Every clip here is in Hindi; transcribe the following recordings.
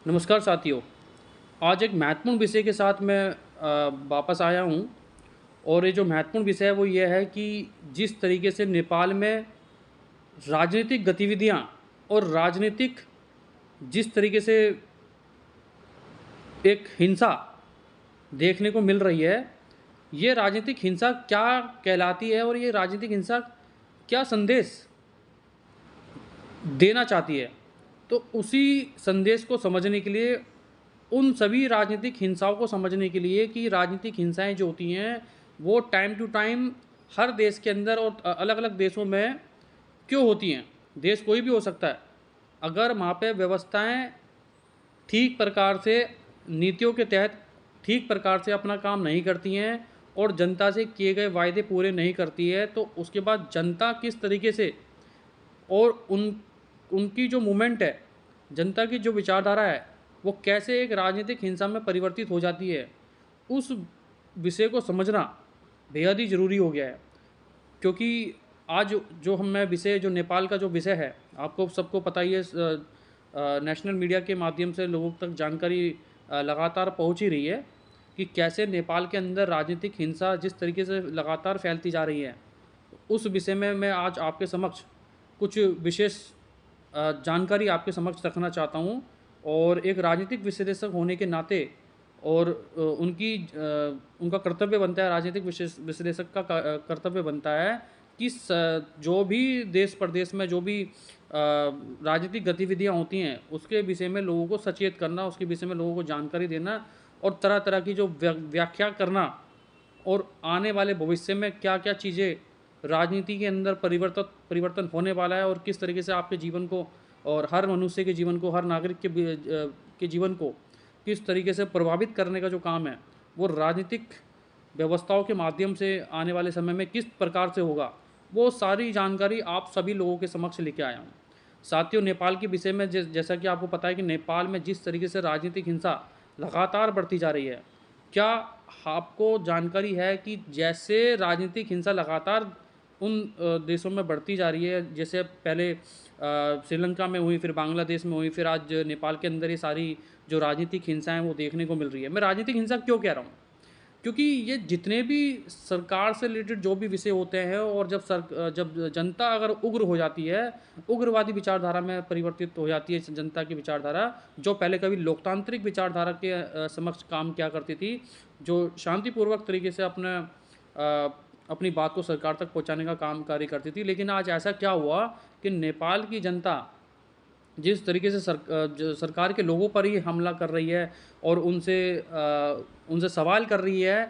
नमस्कार साथियों। आज एक महत्वपूर्ण विषय के साथ मैं वापस आया हूँ। और ये जो महत्वपूर्ण विषय है वो ये है कि जिस तरीके से नेपाल में राजनीतिक गतिविधियाँ और राजनीतिक जिस तरीके से एक हिंसा देखने को मिल रही है, ये राजनीतिक हिंसा क्या कहलाती है और ये राजनीतिक हिंसा क्या संदेश देना चाहती है। तो उसी संदेश को समझने के लिए, उन सभी राजनीतिक हिंसाओं को समझने के लिए कि राजनीतिक हिंसाएं जो होती हैं वो टाइम टू टाइम हर देश के अंदर और अलग अलग देशों में क्यों होती हैं। देश कोई भी हो सकता है, अगर वहाँ पे व्यवस्थाएं ठीक प्रकार से नीतियों के तहत ठीक प्रकार से अपना काम नहीं करती हैं और जनता से किए गए वायदे पूरे नहीं करती है, तो उसके बाद जनता किस तरीके से और उनकी जो मूवमेंट है, जनता की जो विचारधारा है, वो कैसे एक राजनीतिक हिंसा में परिवर्तित हो जाती है, उस विषय को समझना बेहद ही ज़रूरी हो गया है। क्योंकि आज जो मैं विषय जो नेपाल का जो विषय है, आपको सबको पता ही है, नेशनल मीडिया के माध्यम से लोगों तक जानकारी लगातार पहुंच ही रही है कि कैसे नेपाल के अंदर राजनीतिक हिंसा जिस तरीके से लगातार फैलती जा रही है। उस विषय में मैं आज आपके समक्ष कुछ विशेष जानकारी आपके समक्ष रखना चाहता हूँ। और एक राजनीतिक विश्लेषक होने के नाते और उनका कर्तव्य बनता है, राजनीतिक विश्लेषक का कर्तव्य बनता है कि जो भी देश प्रदेश में जो भी राजनीतिक गतिविधियाँ होती हैं उसके विषय में लोगों को सचेत करना, उसके विषय में लोगों को जानकारी देना और तरह तरह की जो व्याख्या करना और आने वाले भविष्य में क्या क्या चीज़ें राजनीति के अंदर परिवर्तन होने वाला है और किस तरीके से आपके जीवन को और हर मनुष्य के जीवन को, हर नागरिक के जीवन को किस तरीके से प्रभावित करने का जो काम है वो राजनीतिक व्यवस्थाओं के माध्यम से आने वाले समय में किस प्रकार से होगा, वो सारी जानकारी आप सभी लोगों के समक्ष लेके आया हूँ। साथियों, नेपाल के विषय में जैसा कि आपको पता है कि नेपाल में जिस तरीके से राजनीतिक हिंसा लगातार बढ़ती जा रही है, क्या आपको जानकारी है कि जैसे राजनीतिक हिंसा लगातार उन देशों में बढ़ती जा रही है, जैसे पहले श्रीलंका में हुई, फिर बांग्लादेश में हुई, फिर आज नेपाल के अंदर ये सारी जो राजनीतिक हिंसा है वो देखने को मिल रही है। मैं राजनीतिक हिंसा क्यों कह रहा हूँ? क्योंकि ये जितने भी सरकार से रिलेटेड जो भी विषय होते हैं और जब जनता अगर उग्र हो जाती है, उग्रवादी विचारधारा में परिवर्तित हो जाती है जनता की विचारधारा, जो पहले कभी लोकतांत्रिक विचारधारा के समक्ष काम किया करती थी, जो शांतिपूर्वक तरीके से अपनी बात को सरकार तक पहुंचाने का काम कार्य करती थी। लेकिन आज ऐसा क्या हुआ कि नेपाल की जनता जिस तरीके से सरकार के लोगों पर ही हमला कर रही है और उनसे सवाल कर रही है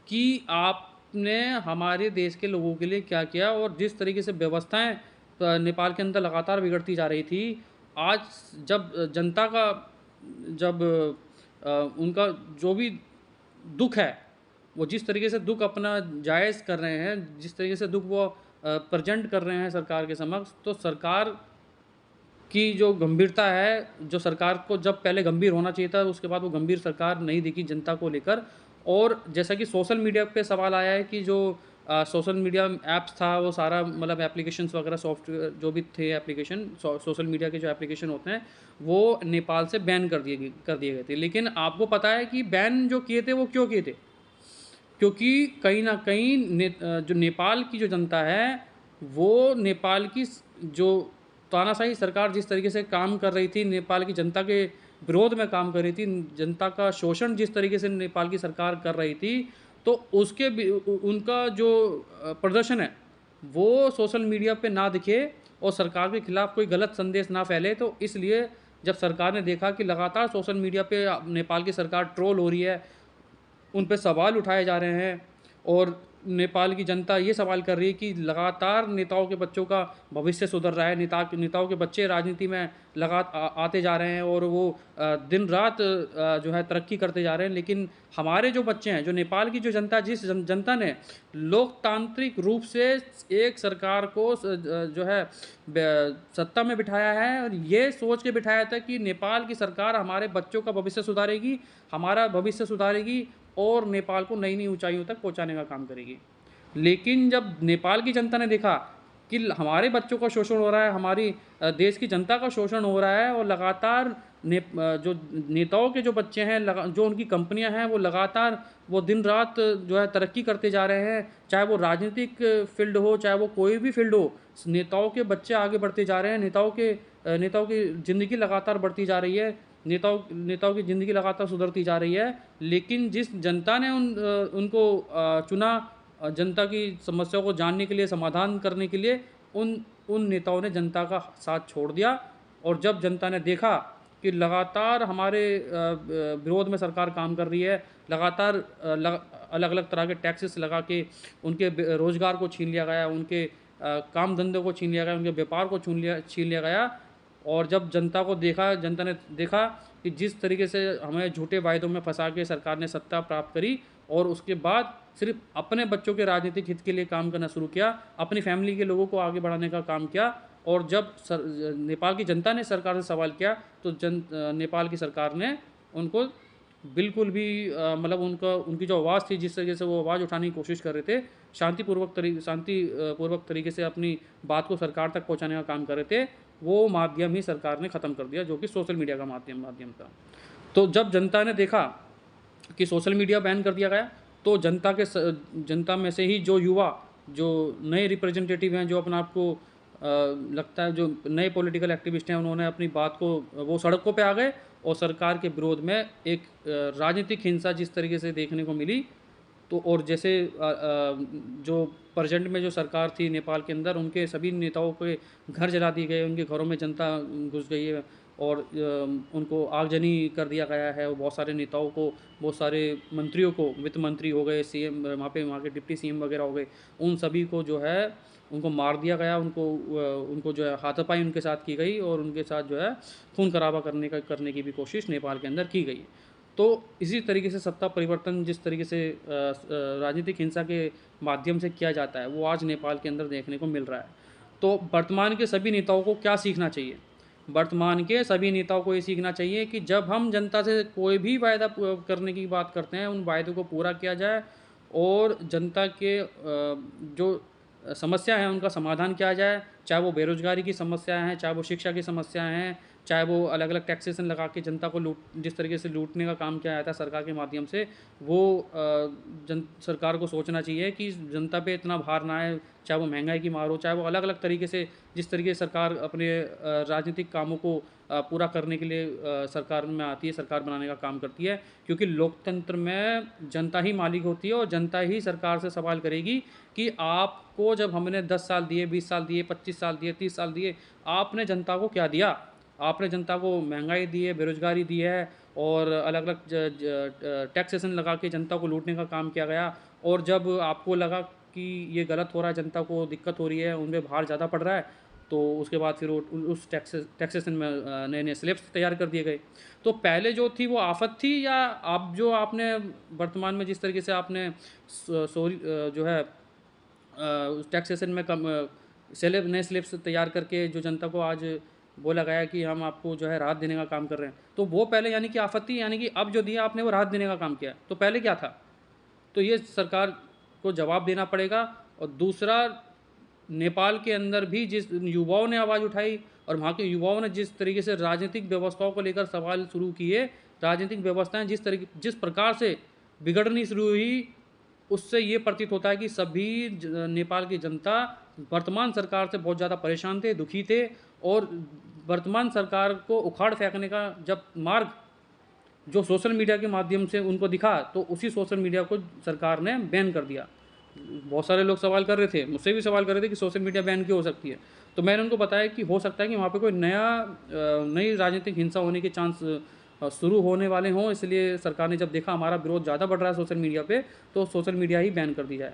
कि आपने हमारे देश के लोगों के लिए क्या किया, और जिस तरीके से व्यवस्थाएं नेपाल के अंदर लगातार बिगड़ती जा रही थी, आज जब जनता का जब उनका जो भी दुख है, वो जिस तरीके से दुख अपना जायज़ कर रहे हैं, जिस तरीके से दुख वो प्रेजेंट कर रहे हैं सरकार के समक्ष, तो सरकार की जो गंभीरता है, जो सरकार को जब पहले गंभीर होना चाहिए था, उसके बाद वो गंभीर सरकार नहीं दिखी जनता को लेकर। और जैसा कि सोशल मीडिया पे सवाल आया है कि जो सोशल मीडिया ऐप्स था वो सारा मतलब एप्लीकेशंस वगैरह सॉफ्टवेयर जो भी थे एप्लीकेशन, सोशल मीडिया के जो एप्लीकेशन होते हैं वो नेपाल से बैन कर दिए गए थे। लेकिन आपको पता है कि बैन जो किए थे वो क्यों किए थे? क्योंकि कहीं न कहीं जो नेपाल की जो जनता है, वो नेपाल की जो तानाशाही सरकार जिस तरीके से काम कर रही थी, नेपाल की जनता के विरोध में काम कर रही थी, जनता का शोषण जिस तरीके से नेपाल की सरकार कर रही थी, तो उसके उनका जो प्रदर्शन है, वो सोशल मीडिया पे ना दिखे और सरकार के खिलाफ कोई गलत संदेश ना फैले। तो इसलिए जब सरकार ने देखा कि लगातार सोशल मीडिया पे नेपाल की सरकार ट्रोल हो रही है, उन पे सवाल उठाए जा रहे हैं और नेपाल की जनता ये सवाल कर रही है कि लगातार नेताओं के बच्चों का भविष्य सुधर रहा है, नेताओं के बच्चे राजनीति में आते जा रहे हैं और वो दिन रात जो है तरक्की करते जा रहे हैं। लेकिन हमारे जो बच्चे हैं, जो नेपाल की जो जनता, जिस जनता ने लोकतांत्रिक रूप से एक सरकार को जो है सत्ता में बिठाया है और ये सोच के बिठाया था कि नेपाल की सरकार हमारे बच्चों का भविष्य सुधारेगी, हमारा भविष्य सुधारेगी और नेपाल को नई नई ऊंचाइयों तक पहुंचाने का काम करेगी। लेकिन जब नेपाल की जनता ने देखा कि हमारे बच्चों का शोषण हो रहा है, हमारी देश की जनता का शोषण हो रहा है और लगातार जो नेताओं के जो बच्चे हैं, जो उनकी कंपनियां हैं, वो लगातार वो दिन रात जो है तरक्की करते जा रहे हैं, चाहे वो राजनीतिक फील्ड हो, चाहे वो कोई भी फील्ड हो। नेताओं के बच्चे आगे बढ़ते जा रहे हैं, नेताओं की ज़िंदगी लगातार बढ़ती जा रही है, नेताओं की ज़िंदगी लगातार सुधरती जा रही है। लेकिन जिस जनता ने उनको चुना, जनता की समस्याओं को जानने के लिए, समाधान करने के लिए, उन नेताओं ने जनता का साथ छोड़ दिया। और जब जनता ने देखा कि लगातार हमारे विरोध में सरकार काम कर रही है, लगातार अलग अलग तरह के टैक्सेस लगा के उनके रोज़गार को छीन लिया गया, उनके काम धंधे को छीन लिया गया, उनके व्यापार को छीन लिया गया। और जब जनता ने देखा कि जिस तरीके से हमें झूठे वायदों में फंसा के सरकार ने सत्ता प्राप्त करी, और उसके बाद सिर्फ अपने बच्चों के राजनीतिक हित के लिए काम करना शुरू किया, अपनी फैमिली के लोगों को आगे बढ़ाने का काम किया। और जब नेपाल की जनता ने सरकार से सवाल किया, तो नेपाल की सरकार ने उनको बिल्कुल भी मतलब उनकी जो आवाज़ थी, जिस तरीके से वो आवाज़ उठाने की कोशिश कर रहे थे, शांतिपूर्वक तरीके से अपनी बात को सरकार तक पहुंचाने का काम कर रहे थे, वो माध्यम ही सरकार ने ख़त्म कर दिया, जो कि सोशल मीडिया का माध्यम था। तो जब जनता ने देखा कि सोशल मीडिया बैन कर दिया गया, तो जनता में से ही जो युवा, जो नए रिप्रेजेंटेटिव हैं, जो अपने आप को लगता है जो नए पॉलिटिकल एक्टिविस्ट हैं, उन्होंने अपनी बात को, वो सड़कों पे आ गए और सरकार के विरोध में एक राजनीतिक हिंसा जिस तरीके से देखने को मिली। तो और जैसे जो प्रेजेंट में जो सरकार थी नेपाल के अंदर, उनके सभी नेताओं के घर जला दिए गए, उनके घरों में जनता घुस गई है और उनको आगजनी कर दिया गया है। बहुत सारे नेताओं को, बहुत सारे मंत्रियों को, वित्त मंत्री हो गए, सीएम, वहाँ के डिप्टी सीएम वगैरह हो गए, उन सभी को जो है उनको मार दिया गया, उनको जो है हाथापाई उनके साथ की गई, और उनके साथ जो है खून खराबा करने की भी कोशिश नेपाल के अंदर की गई। तो इसी तरीके से सत्ता परिवर्तन जिस तरीके से राजनीतिक हिंसा के माध्यम से किया जाता है, वो आज नेपाल के अंदर देखने को मिल रहा है। तो वर्तमान के सभी नेताओं को क्या सीखना चाहिए? वर्तमान के सभी नेताओं को ये सीखना चाहिए कि जब हम जनता से कोई भी वायदा करने की बात करते हैं, उन वायदों को पूरा किया जाए, और जनता के जो समस्या है उनका समाधान किया जाए। चाहे वो बेरोजगारी की समस्या हैं, चाहे वो शिक्षा की समस्याएं हैं, चाहे वो अलग अलग टैक्सेशन लगा के जनता को जिस तरीके से लूटने का काम किया जाता है सरकार के माध्यम से, वो सरकार को सोचना चाहिए कि जनता पे इतना भार ना आए। चाहे वो महंगाई की मार हो, चाहे वो अलग अलग तरीके से, जिस तरीके से सरकार अपने राजनीतिक कामों को पूरा करने के लिए सरकार में आती है, सरकार बनाने का काम करती है। क्योंकि लोकतंत्र में जनता ही मालिक होती है, और जनता ही सरकार से सवाल करेगी कि आपको जब हमने 10 साल दिए, 20 साल दिए, 25 साल दिए, 30 साल दिए, आपने जनता को क्या दिया? आपने जनता को महंगाई दी है, बेरोजगारी दी है, और अलग अलग टैक्सेशन लगा के जनता को लूटने का काम किया गया। और जब आपको लगा कि ये गलत हो रहा है, जनता को दिक्कत हो रही है, उन पे भार ज़्यादा पड़ रहा है, तो उसके बाद फिर उस टैक्सेशन में नए नए स्लैब्स तैयार कर दिए गए। तो पहले जो थी वो आफत थी, या आप जो आपने वर्तमान में जिस तरीके से आपने जो है टैक्सेशन में कम नए स्लैब्स तैयार करके जो जनता को आज बोला गया कि हम आपको जो है राहत देने का काम कर रहे हैं, तो वो पहले यानी कि आफत थी, यानी कि अब जो दिया आपने वो राहत देने का काम किया, तो पहले क्या था? तो ये सरकार को जवाब देना पड़ेगा। और दूसरा, नेपाल के अंदर भी जिस युवाओं ने आवाज़ उठाई, और वहाँ के युवाओं ने जिस तरीके से राजनीतिक व्यवस्थाओं को लेकर सवाल शुरू किए, राजनीतिक व्यवस्थाएं जिस प्रकार से बिगड़नी शुरू हुई, उससे ये प्रतीत होता है कि सभी नेपाल की जनता वर्तमान सरकार से बहुत ज़्यादा परेशान थे, दुखी थे, और वर्तमान सरकार को उखाड़ फेंकने का जब मार्ग जो सोशल मीडिया के माध्यम से उनको दिखा, तो उसी सोशल मीडिया को सरकार ने बैन कर दिया। बहुत सारे लोग सवाल कर रहे थे, मुझसे भी सवाल कर रहे थे कि सोशल मीडिया बैन क्यों हो सकती है? तो मैंने उनको बताया कि हो सकता है कि वहाँ पे कोई नई राजनीतिक हिंसा होने के चांस शुरू होने वाले हों, इसलिए सरकार ने जब देखा हमारा विरोध ज़्यादा बढ़ रहा है सोशल मीडिया पे, तो सोशल मीडिया ही बैन कर दी जाए।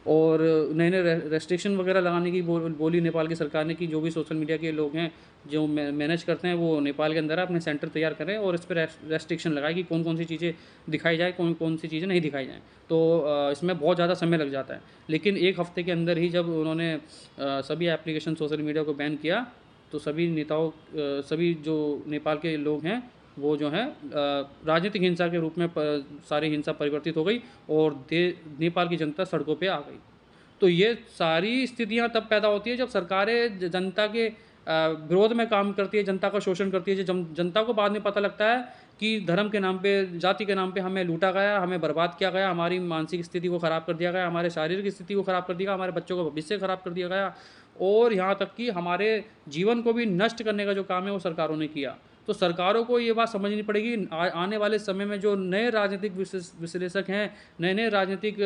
और नए नए रेस्ट्रिक्शन वगैरह लगाने की बोली नेपाल की सरकार ने कि जो भी सोशल मीडिया के लोग हैं, जो मैनेज करते हैं, वो नेपाल के अंदर अपने सेंटर तैयार करें और इस पर रेस्ट्रिक्शन लगाए कि कौन कौन सी चीज़ें दिखाई जाए, कौन कौन सी चीज़ें नहीं दिखाई जाएँ। तो इसमें बहुत ज़्यादा समय लग जाता है, लेकिन एक हफ़्ते के अंदर ही जब उन्होंने सभी एप्लीकेशन सोशल मीडिया को बैन किया, तो सभी जो नेपाल के लोग हैं, वो जो है राजनीतिक हिंसा के रूप में सारी हिंसा परिवर्तित हो गई, और नेपाल की जनता सड़कों पे आ गई। तो ये सारी स्थितियां तब पैदा होती है जब सरकारें जनता के विरोध में काम करती है, जनता का शोषण करती है। जो जनता को बाद में पता लगता है कि धर्म के नाम पे, जाति के नाम पे हमें लूटा गया, हमें बर्बाद किया गया, हमारी मानसिक स्थिति को ख़राब कर दिया गया, हमारे शारीरिक स्थिति को ख़राब कर दिया गया, हमारे बच्चों का भविष्य ख़राब कर दिया गया और यहाँ तक कि हमारे जीवन को भी नष्ट करने का जो काम है वो सरकारों ने किया। तो सरकारों को ये बात समझनी पड़ेगी, आने वाले समय में जो नए राजनीतिक विश्लेषक हैं, नए-नए राजनीतिक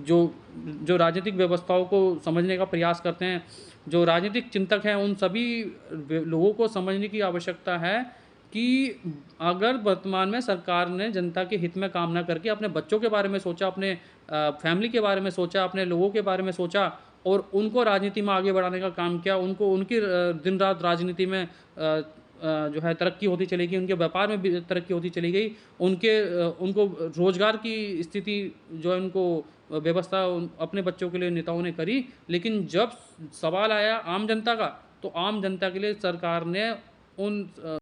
जो जो राजनीतिक व्यवस्थाओं को समझने का प्रयास करते हैं, जो राजनीतिक चिंतक हैं, उन सभी लोगों को समझने की आवश्यकता है कि अगर वर्तमान में सरकार ने जनता के हित में काम ना करके अपने बच्चों के बारे में सोचा, अपने फैमिली के बारे में सोचा, अपने लोगों के बारे में सोचा और उनको राजनीति में आगे बढ़ाने का काम किया, उनको उनकी दिन रात राजनीति में जो है तरक्की होती चली गई, उनके व्यापार में भी तरक्की होती चली गई, उनको रोज़गार की स्थिति जो है उनको व्यवस्था अपने बच्चों के लिए नेताओं ने करी। लेकिन जब सवाल आया आम जनता का, तो आम जनता के लिए सरकार ने उन